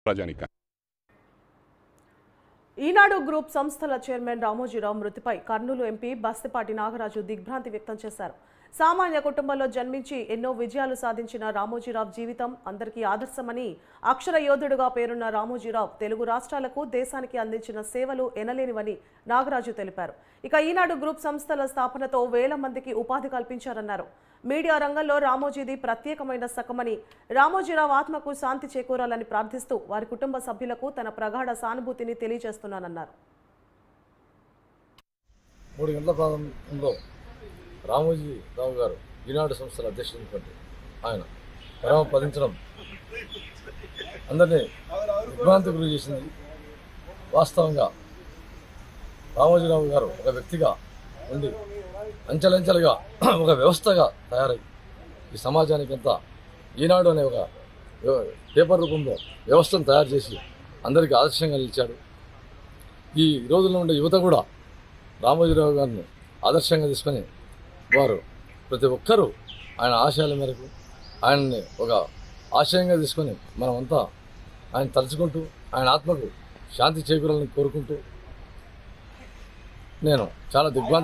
ప్రజానిక. ఈనాడు group సంస్థల chairman Ramoji Rao మృతిపై Kurnool MP Bastipati Nagaraju దిగ్భ్రాంతి వ్యక్తం చేశారు. సామాన్య కుటుంబంలో జన్మించి ఎన్నో విజయాలు సాధించిన రామోజీరావు జీవితం అందరికీ ఆదర్శమని, అక్షర యోధుడుగా పేరున్న రామోజీరావు తెలుగు రాష్ట్రాలకు దేశానికి అందించిన సేవలు ఎనలేనివని నాగరాజు తెలిపారు. ఇక ఈనాడు గ్రూప్ సంస్థల స్థాపనతో వేల మందికి ఉపాధి కల్పించారన్నారు. మీడియా రంగంలో రామోజీది ప్రత్యేకమైన శకమని, రామోజీరావు ఆత్మకు శాంతి చేకూరాలని ప్రార్థిస్తూ వారి కుటుంబ సభ్యులకు తన ప్రగాఢ సానుభూతిని తెలియజేస్తున్నానన్నారు. 3 గంటల ప్రారంభంలో రామోజీరావు గారు ఈనాడు సంస్థల అధ్యక్షుడు ఆయన పరమ పదించడం అందరినీ విభ్రాంతికి గురి చేసింది. వాస్తవంగా రామోజీరావు గారు ఒక వ్యక్తిగా ఉండి అంచెలంచెలుగా ఒక వ్యవస్థగా తయారై ఈ సమాజానికి అంతా ఈనాడు అనే ఒక పేపర్ రూపంలో వ్యవస్థను తయారు చేసి అందరికీ ఆదర్శంగా నిలిచాడు. ఈ రోజుల్లో ఉండే యువత కూడా రామోజీరావు గారిని ఆదర్శంగా తీసుకొని వారు ప్రతి ఒక్కరూ ఆయన ఆశయాల మేరకు ఆయన్ని ఒక ఆశయంగా తీసుకొని మనమంతా ఆయన తలుచుకుంటూ ఆయన ఆత్మకు శాంతి చేకూరాలని కోరుకుంటూ నేను చాలా దిగ్భ్రాంతి